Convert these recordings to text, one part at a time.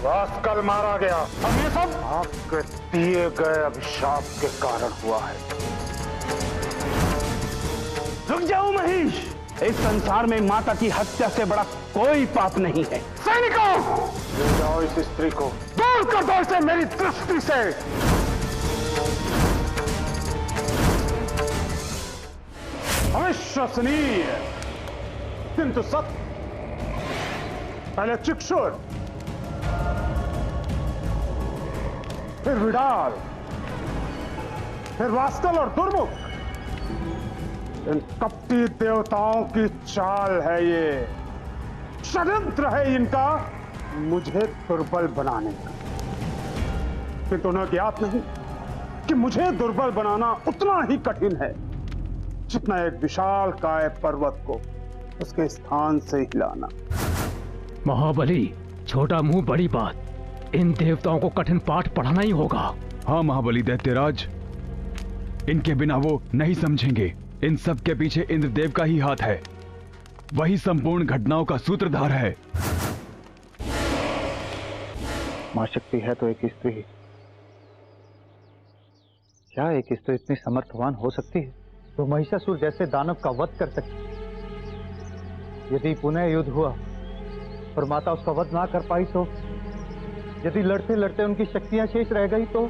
Rascal मारा गया। अब ये सब आपके दिए गए अभिशाप के कारण हुआ है। रुक जाओ महेश, इस संसार में माता की हत्या से बड़ा कोई पाप नहीं है। सैनिकों, ले जाओ इस स्त्री को, दूर कर दो इसे मेरी दृष्टि से। अविश्वसनीय किंतु सत्य। पहले चिक्षुर, फिर विडाल, फिर वास्कल और दुर्मुख। इन कपटी देवताओं की चाल है ये, षड्यंत्र है इनका मुझे दुर्बल बनाने का। किंतु उन्हें ज्ञात नहीं कि मुझे दुर्बल बनाना उतना ही कठिन है जितना एक विशाल काय पर्वत को उसके स्थान से हिलाना। महाबली, छोटा मुंह बड़ी बात। इन देवताओं को कठिन पाठ पढ़ाना ही होगा। हाँ महाबली दैत्यराज, इनके बिना वो नहीं समझेंगे। इन सब के पीछे इंद्रदेव का ही हाथ है। वही संपूर्ण घटनाओं का सूत्रधार है। मां शक्ति है तो एक स्त्री ही। क्या एक स्त्री इतनी समर्थवान हो सकती है तो महिषासुर जैसे दानव का वध कर सकती? यदि पुनः युद्ध हुआ और माता उसका वध ना कर पाई तो, यदि लड़ते लड़ते उनकी शक्तियां शेष रह गई तो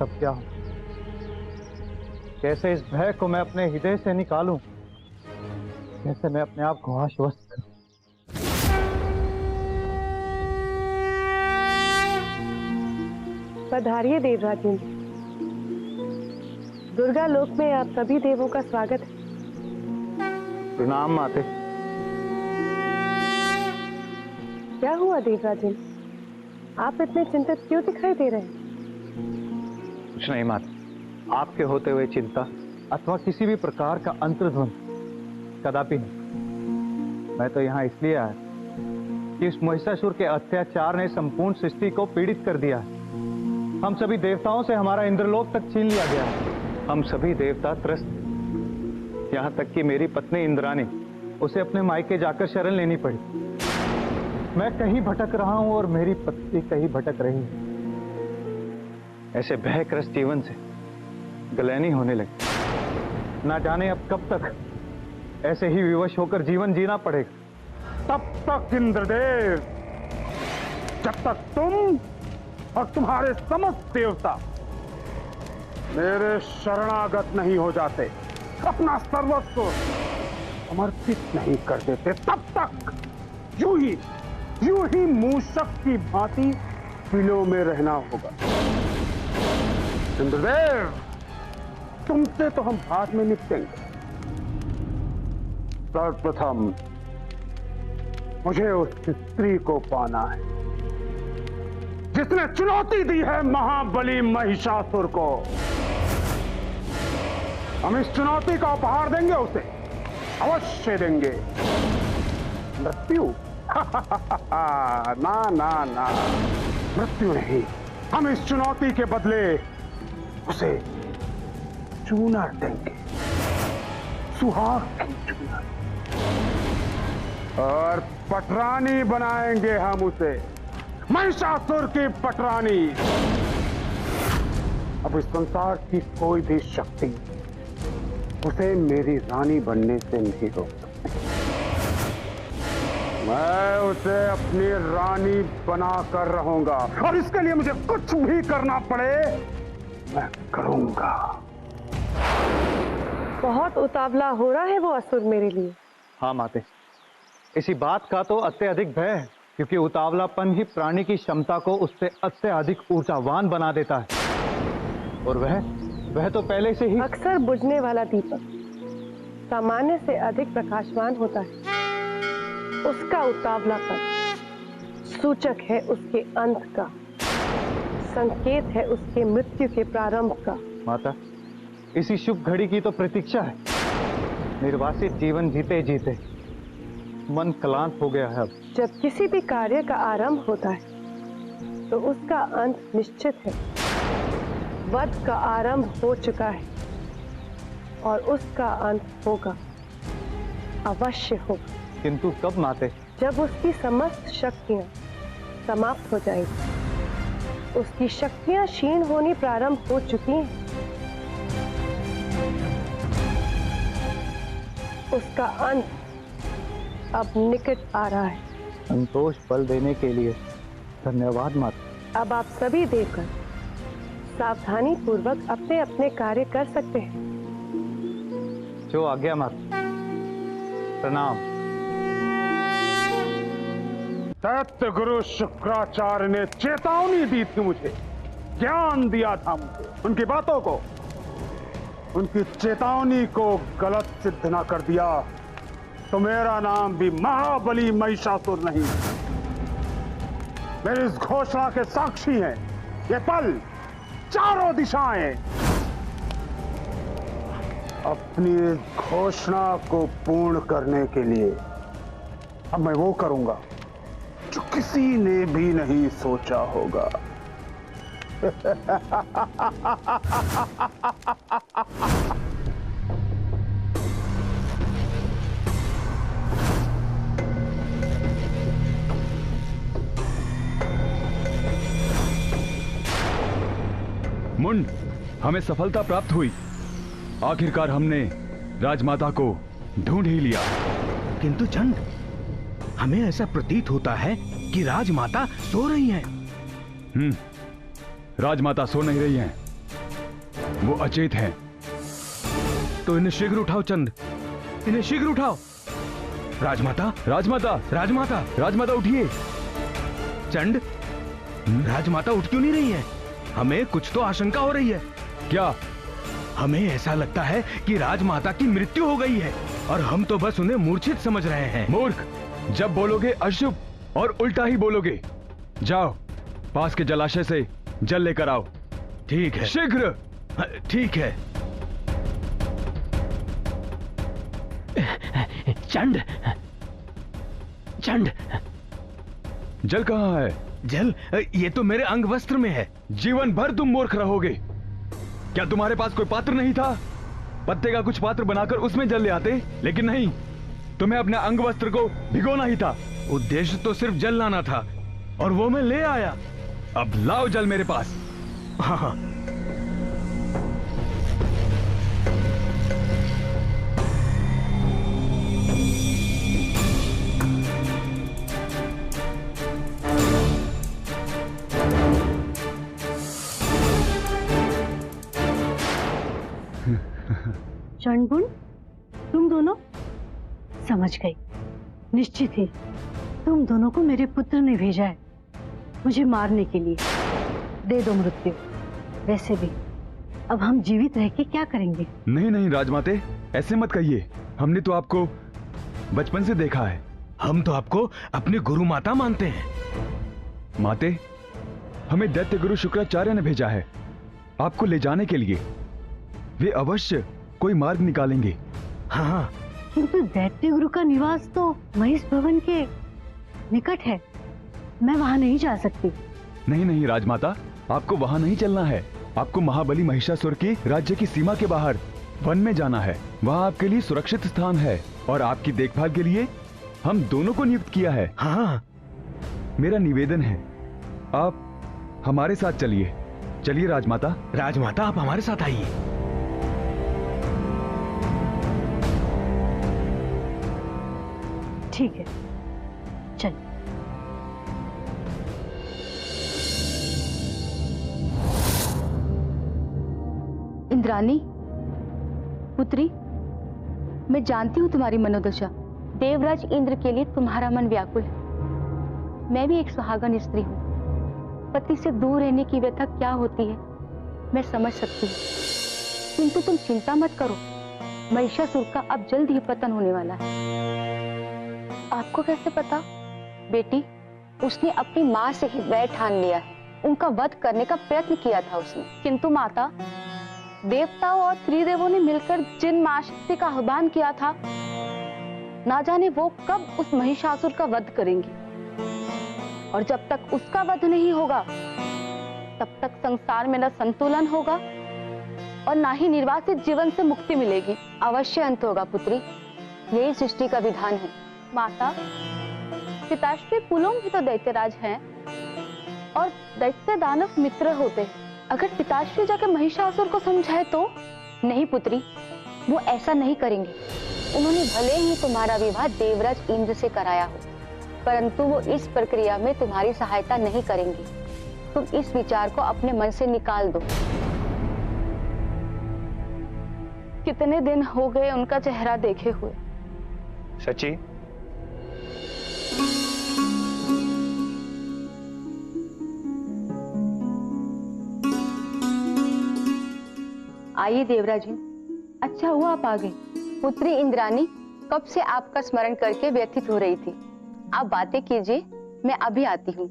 तब क्या हो? कैसे इस भय को मैं अपने हृदय से निकालूं? कैसे मैं अपने आप को आश्वस्त करूं? पधारिए देवराजेंद्र। दुर्गा लोक में आप सभी देवों का स्वागत है। प्रणाम माते। क्या हुआ देवराजेंद्र, आप इतने चिंतित क्यों दिखाई दे रहे हैं? कुछ नहीं माते, आपके होते हुए चिंता अथवा किसी भी प्रकार का अंतर्द्वंद कदापि नहीं। मैं तो यहाँ इसलिए आया कि इस महिषासुर के अत्याचार ने संपूर्ण सृष्टि को पीड़ित कर दिया है। हम सभी देवताओं से हमारा इंद्रलोक तक छीन लिया गया है। हम सभी देवता त्रस्त, यहाँ तक कि मेरी पत्नी इंद्राणी, उसे अपने मायके जाकर शरण लेनी पड़ी। मैं कहीं भटक रहा हूं और मेरी पत्नी कहीं भटक रही है। ऐसे भयग्रस्त जीवन से गलैनी होने लगी। ना जाने अब कब तक ऐसे ही विवश होकर जीवन जीना पड़ेगा। तब तक इंद्रदेव, जब तक तुम और तुम्हारे समस्त देवता मेरे शरणागत नहीं हो जाते, अपना सर्वस्व समर्पित नहीं कर देते, तब तक यूं ही मूषक की भांति बिलों में रहना होगा। इंद्रदेव, तुमसे तो हम बाद में निपटेंगे। सर्वप्रथम मुझे उस स्त्री को पाना है जिसने चुनौती दी है महाबली महिषासुर को। हम इस चुनौती का उपहार देंगे उसे, अवश्य देंगे। मृत्यु? ना ना ना, मृत्यु नहीं। हम इस चुनौती के बदले उसे चूनर देंगे, सुहाग की चूनर, और पटरानी बनाएंगे हम उसे, महिषासुर की पटरानी। अब इस संसार की कोई भी शक्ति उसे मेरी रानी बनने से नहीं रोक सकती। मैं उसे अपनी रानी बनाकर रहूंगा, और इसके लिए मुझे कुछ भी करना पड़े मैं करूंगा। बहुत उतावला हो रहा है वो असुर मेरे लिए। हाँ माते, इसी बात का तो अत्यधिक भय है, क्योंकि उतावलापन ही प्राणी की क्षमता को उससे अत्यधिक ऊर्जावान बना देता है। और वह तो पहले से ही अक्सर बुझने वाला दीपक सामान्य से अधिक प्रकाशवान होता है। उसका उतावलापन सूचक है उसके अंत का, संकेत है उसके मृत्यु के प्रारंभ का। माता, इसी शुभ घड़ी की तो प्रतीक्षा है। निर्वासित जीवन जीते जीते मन क्लांत हो गया है। अब जब किसी भी कार्य का आरंभ होता है तो उसका अंत निश्चित है। वध का आरंभ हो चुका है और उसका अंत होगा, अवश्य होगा। किंतु कब माते? जब उसकी समस्त शक्तियां समाप्त हो जाएगी। उसकी शक्तियां क्षीण होनी प्रारंभ हो चुकी हैं। उसका अंत अब निकट आ रहा है। संतोष बल देने के लिए धन्यवाद माता। अब आप सभी देवगण सावधानी पूर्वक अपने अपने कार्य कर सकते हैं। जो आज्ञा माता। प्रणाम। दैत्य गुरु शुक्राचार्य ने चेतावनी दी थी मुझे, ज्ञान दिया था मुझे, उनकी बातों को, उनकी चेतावनी को गलत सिद्ध ना कर दिया तो मेरा नाम भी महाबली महिषासुर नहीं। मेरी इस घोषणा के साक्षी हैं ये पल, चारों दिशाएं। अपनी इस घोषणा को पूर्ण करने के लिए अब मैं वो करूंगा जो किसी ने भी नहीं सोचा होगा। मुंड, हमें सफलता प्राप्त हुई। आखिरकार हमने राजमाता को ढूंढ ही लिया। किंतु चंद, हमें ऐसा प्रतीत होता है कि राजमाता सो रही हैं। राजमाता सो नहीं रही हैं, वो अचेत हैं। तो इन्हें शीघ्र उठाओ चंद, इन्हें शीघ्र उठाओ। राजमाता, राजमाता, राजमाता, राजमाता उठिए। चंद, राजमाता उठ क्यों नहीं रही है? हमें कुछ तो आशंका हो रही है। क्या? हमें ऐसा लगता है कि राजमाता की मृत्यु हो गई है और हम तो बस उन्हें मूर्छित समझ रहे हैं। मूर्ख, जब बोलोगे अशुभ और उल्टा ही बोलोगे। जाओ, पास के जलाशय से जल लेकर आओ। ठीक है, शीघ्र। ठीक है। चंड, चंड, जल कहाँ है? जल ये तो मेरे अंग वस्त्र में है। जीवन भर तुम मूर्ख रहोगे। क्या तुम्हारे पास कोई पात्र नहीं था? पत्ते का कुछ पात्र बनाकर उसमें जल ले आते, लेकिन नहीं, तुम्हें अपने अंग वस्त्र को भिगोना ही था। उद्देश्य तो सिर्फ जल लाना था और वो मैं ले आया। अब लाओ जल मेरे पास। हाँ। चंडबुन, तुम दोनों? समझ गई, निश्चित ही तुम दोनों को मेरे पुत्र ने भेजा है मुझे मारने के लिए। दे दो मृत्यु। वैसे भी अब हम जीवित रह के क्या करेंगे? नहीं नहीं राजमाते, ऐसे मत कहिए। हमने तो आपको बचपन से देखा है। हम तो आपको अपने गुरु माता मानते हैं। माते, हमें दैत्य गुरु शुक्राचार्य ने भेजा है आपको ले जाने के लिए। वे अवश्य कोई मार्ग निकालेंगे। हाँ, किंतु दैत्य गुरु का निवास तो महेश भवन के निकट है, मैं वहां नहीं जा सकती। नहीं नहीं राजमाता, आपको वहां नहीं चलना है। आपको महाबली महिषासुर की राज्य की सीमा के बाहर वन में जाना है। वहां आपके लिए सुरक्षित स्थान है और आपकी देखभाल के लिए हम दोनों को नियुक्त किया है। हाँ। मेरा निवेदन है, आप हमारे साथ चलिए। चलिए राजमाता। राजमाता, आप हमारे साथ आइए। ठीक है, चल। इंद्रानी पुत्री, मैं जानती हूँ तुम्हारी मनोदशा। देवराज इंद्र के लिए तुम्हारा मन व्याकुल है। मैं भी एक सुहागन स्त्री हूँ। पति से दूर रहने की व्यथा क्या होती है मैं समझ सकती हूँ, किंतु तुम चिंता मत करो। महिषासुर का अब जल्द ही पतन होने वाला है। आपको कैसे पता? बेटी, उसने अपनी माँ से ही वैर ठान लिया है। उनका वध करने का प्रयत्न किया था उसने, किंतु माता, देवताओं और त्रिदेवों ने मिलकर जिन महाशक्ति का आह्वान किया था, ना जाने वो कब उस महिषासुर का वध करेंगी। और जब तक उसका वध नहीं होगा, तब तक संसार में न संतुलन होगा और ना ही निर्वासित जीवन से मुक्ति मिलेगी। अवश्य अंत होगा पुत्री, यही सृष्टि का विधान है। माता, पिताश्री पुलों भी तो दैत्यराज हैं, और दैत्य दानव मित्र होते हैं। अगर पिताश्री जाके महिषासुर को समझाए तो? नहीं पुत्री, वो ऐसा नहीं करेंगे। उन्होंने भले ही तुम्हारा विवाह देवराज इंद्र से कराया हो, परंतु वो इस प्रक्रिया में तुम्हारी सहायता नहीं करेंगे। तुम इस विचार को अपने मन से निकाल दो। कितने दिन हो गए उनका चेहरा देखे हुए। सची, आइए देवराज जी, अच्छा हुआ आप आ गए। पुत्री इंद्रानी कब से आपका स्मरण करके व्यथित हो रही थी। आप बातें कीजिए, मैं अभी आती हूँ।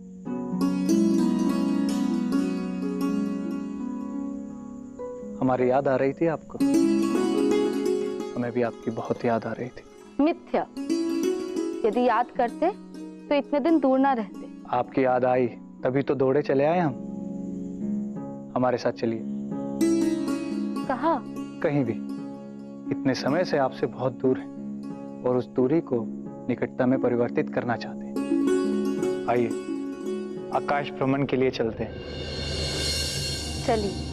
हमारी याद आ रही थी आपको? हमें भी आपकी बहुत याद आ रही थी। मिथ्या, यदि याद करते तो इतने दिन दूर ना रहते। आपकी याद आई तभी तो दौड़े चले आए हम। हमारे साथ चलिए। कहाँ? कहीं भी। इतने समय से आपसे बहुत दूर हैं और उस दूरी को निकटता में परिवर्तित करना चाहते हैं। आइए आकाश भ्रमण के लिए चलते हैं। चलिए।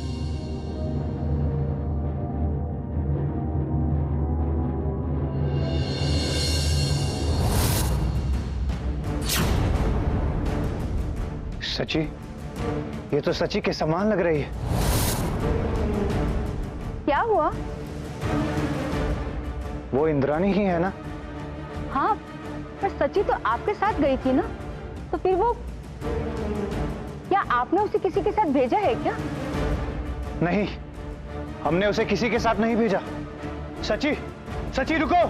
सची, ये तो सची के समान लग रही है। क्या हुआ? वो इंद्रानी ही है ना? हाँ, पर सची तो आपके साथ गई थी ना, तो फिर वो, क्या आपने उसे किसी के साथ भेजा है क्या? नहीं, हमने उसे किसी के साथ नहीं भेजा। सची, सची रुको।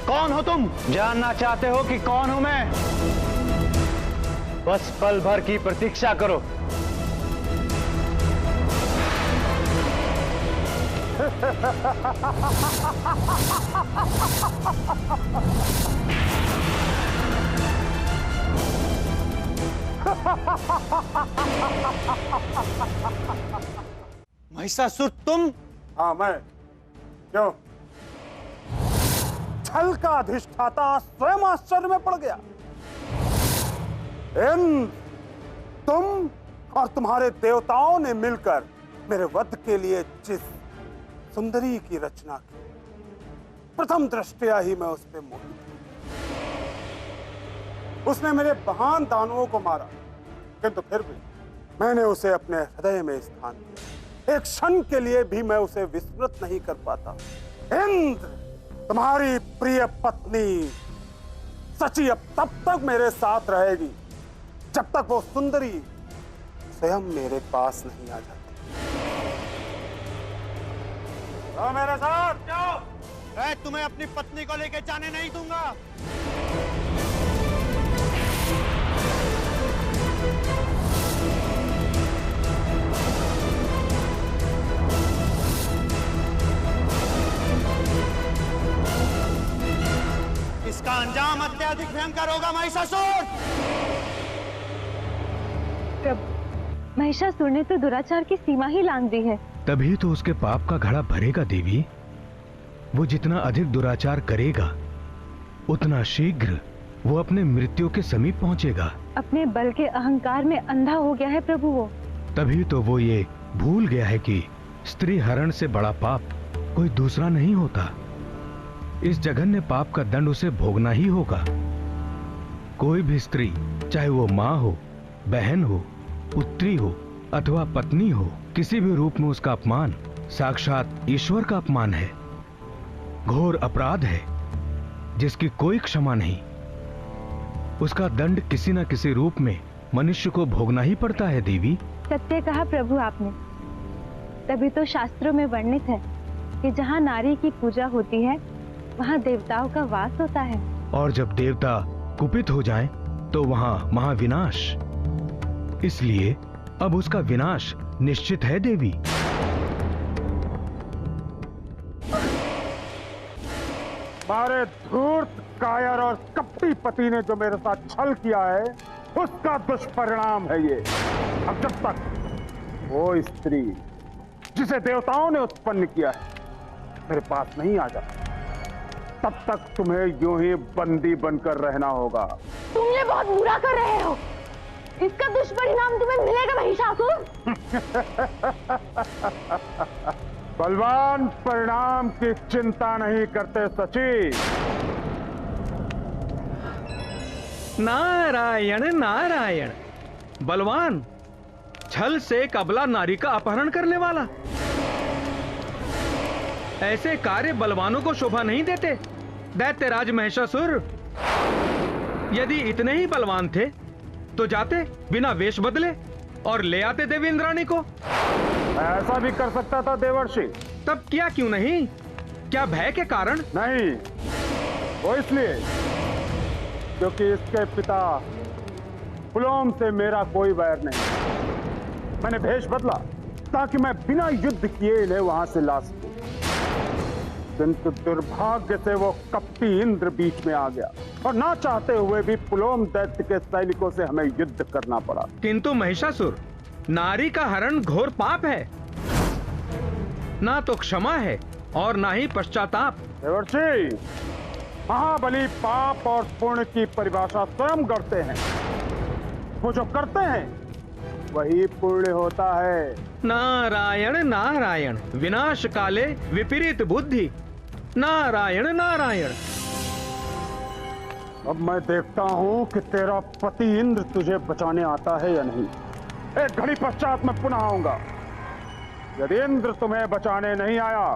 कौन हो तुम? जानना चाहते हो कि कौन हूं मैं? बस पल भर की प्रतीक्षा करो। महिषासुर तुम? हाँ मैं। क्यों? छल का अधिष्ठाता स्वयं आश्चर्य में पड़ गया। तुम और तुम्हारे देवताओं ने मिलकर मेरे वध के लिए जिस सुंदरी की रचना की, प्रथम दृष्टया ही मैं उस पे मोहित हूं। उसने मेरे महान दानवों को मारा, किंतु फिर भी मैंने उसे अपने हृदय में स्थान दिया। एक क्षण के लिए भी मैं उसे विस्मृत नहीं कर पाता। इंद्र, तुम्हारी प्रिय पत्नी सची अब तब तक मेरे साथ रहेगी जब तक वो सुंदरी स्वयं मेरे पास नहीं आ जाती। तो मेरे साथ जाओ। मैं तुम्हें अपनी पत्नी को लेकर जाने नहीं दूंगा। इसका अंजाम अत्यधिक भयंकर होगा महिषासुर। प्रभु, महिषासुर ने तो दुराचार की सीमा ही लांघ दी है। तभी तो उसके पाप का घड़ा भरेगा देवी। वो जितना अधिक दुराचार करेगा, उतना शीघ्र वो अपने मृत्यु के समीप पहुंचेगा। अपने बल के अहंकार में अंधा हो गया है प्रभु वो। तभी तो वो ये भूल गया है कि स्त्री हरण से बड़ा पाप कोई दूसरा नहीं होता। इस जघन्य पाप का दंड उसे भोगना ही होगा। कोई भी स्त्री, चाहे वो माँ हो, बहन हो, पुत्री हो अथवा पत्नी हो, किसी भी रूप में उसका अपमान साक्षात ईश्वर का अपमान है, घोर अपराध है जिसकी कोई क्षमा नहीं। उसका दंड किसी न किसी रूप में मनुष्य को भोगना ही पड़ता है देवी। सत्य कहा प्रभु आपने। तभी तो शास्त्रों में वर्णित है कि जहाँ नारी की पूजा होती है वहाँ देवताओं का वास होता है। और जब देवता कुपित हो जाएं, तो वहाँ महाविनाश। इसलिए अब उसका विनाश निश्चित है देवी। तुम्हारे धूर्त, कायर और कपटी पति ने जो मेरे साथ छल किया है, उसका दुष्परिणाम है ये। अब जब तक वो स्त्री जिसे देवताओं ने उत्पन्न किया है मेरे पास नहीं आ जाती, तब तक तुम्हें यूं ही बंदी बनकर रहना होगा। तुम ये बहुत बुरा कर रहे हो। इसका दुष्परिणाम तुम्हें मिलेगा महिषासुर। बलवान परिणाम की चिंता नहीं करते सची। नारायण नारायण। बलवान, छल से कबला नारी का अपहरण करने वाला, ऐसे कार्य बलवानों को शोभा नहीं देते। दैत्यराज महिषासुर, यदि इतने ही बलवान थे तो जाते बिना वेश बदले और ले आते देवी इंद्राणी को। ऐसा भी कर सकता था देवर्षि। तब किया क्यों नहीं? क्या भय के कारण? नहीं, वो इसलिए क्योंकि इसके पिता पुलोम से मेरा कोई वैर नहीं। मैंने भेष बदला ताकि मैं बिना युद्ध किए इन्हें वहां से ला सकूं, किंतु दुर्भाग्य से वो कपटी इंद्र बीच में आ गया और ना चाहते हुए भी पुलोम दैत्य के सैनिकों से हमें युद्ध करना पड़ा। किंतु महिषासुर, नारी का हरण घोर पाप है। ना तो क्षमा है और ना ही पश्चाताप। देवर्षि, महाबली पाप और पुण्य की परिभाषा स्वयं करते हैं। वो जो करते हैं वही पुण्य होता है। नारायण नारायण। विनाश काले विपरीत बुद्धि। नारायण नारायण। अब मैं देखता हूं कि तेरा पति इंद्र तुझे बचाने आता है या नहीं। एक घड़ी पश्चात मैं पुनः आऊंगा। यदि इंद्र तुम्हें बचाने नहीं आया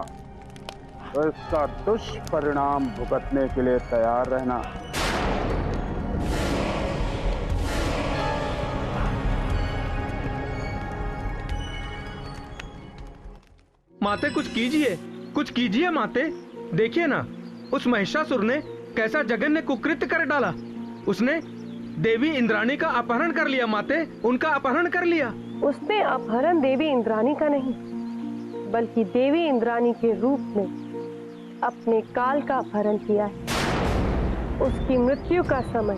तो इसका दुष्परिणाम भुगतने के लिए तैयार रहना। माते कुछ कीजिए माते। देखिए ना, उस महिषासुर ने कैसा जघन्य कुकृत्य कर डाला। उसने देवी इंद्राणी का अपहरण कर लिया माते, उनका अपहरण कर लिया। उसने अपहरण देवी इंद्राणी का नहीं, बल्कि देवी इंद्राणी के रूप में अपने काल का अपहरण किया है। उसकी मृत्यु का समय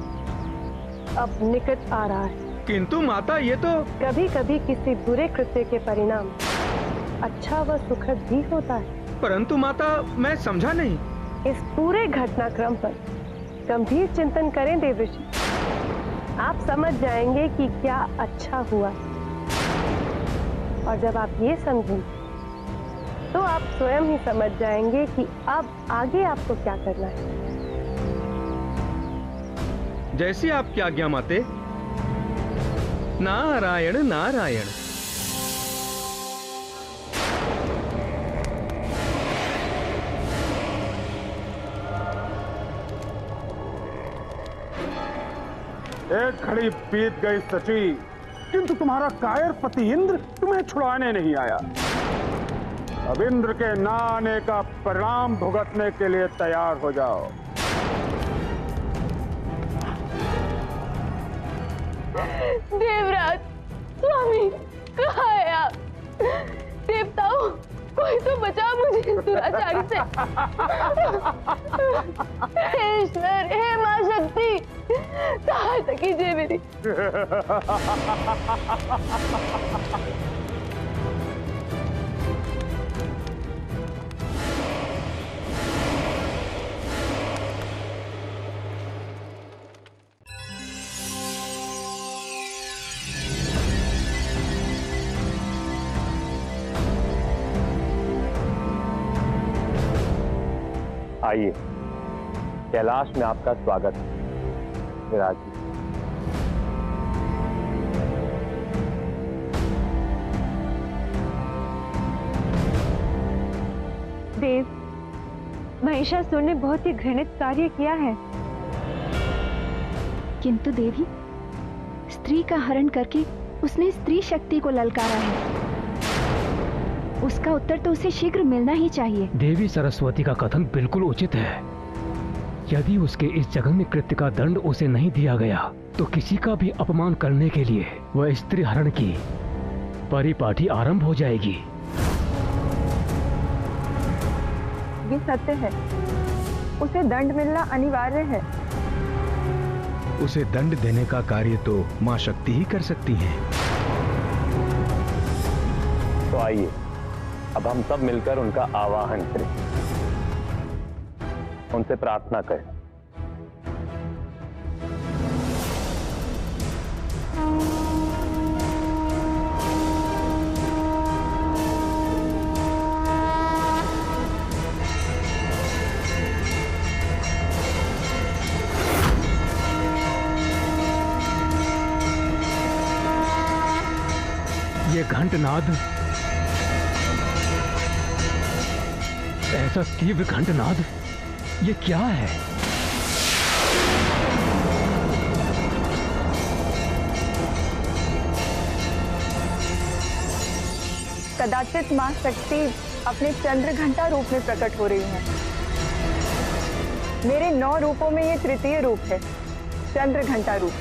अब निकट आ रहा है। किंतु माता, ये तो कभी कभी किसी बुरे कृत्य के परिणाम अच्छा व सुखद भी होता है। परंतु माता, मैं समझा नहीं। इस पूरे घटनाक्रम पर गंभीर चिंतन करें देवर्षि। आप समझ जाएंगे कि क्या अच्छा हुआ, और जब आप ये समझेंगे तो आप स्वयं ही समझ जाएंगे कि अब आगे आपको क्या करना है। जैसी आपकी आज्ञा माते। नारायण नारायण। एक घड़ी बीत गई सची, किंतु तुम्हारा कायर पति इंद्र तुम्हें छुड़ाने नहीं आया। अब इंद्र के ना आने का परिणाम भुगतने के लिए तैयार हो जाओ। देवराज, स्वामी, कहाँ है आप? देवताओं, कोई तो बचाओ मुझे इस दुराचारी से। हे ईश्वर, हे माँ शक्ति, सहायता कीजिए मेरी। आइए, कैलाश में आपका स्वागत है विराज जी। देव, महिषासुर ने बहुत ही घृणित कार्य किया है। किंतु देवी, स्त्री का हरण करके उसने स्त्री शक्ति को ललकारा है। उसका उत्तर तो उसे शीघ्र मिलना ही चाहिए। देवी सरस्वती का कथन बिल्कुल उचित है। यदि उसके इस जघन्य कृत्य का दंड उसे नहीं दिया गया तो किसी का भी अपमान करने के लिए वह स्त्री हरण की परिपाटी आरंभ हो जाएगी। ये सत्य है। उसे दंड मिलना अनिवार्य है। उसे दंड देने का कार्य तो मां शक्ति ही कर सकती हैं। तो आइए अब हम सब मिलकर उनका आवाहन करें, उनसे प्रार्थना करें। ये घंटनाद, ऐसा तीव्र घंटनाद, ये क्या है? कदाचित मां शक्ति अपने चंद्र घंटा रूप में प्रकट हो रही है। मेरे 9 रूपों में ये तृतीय रूप है, चंद्र घंटा रूप।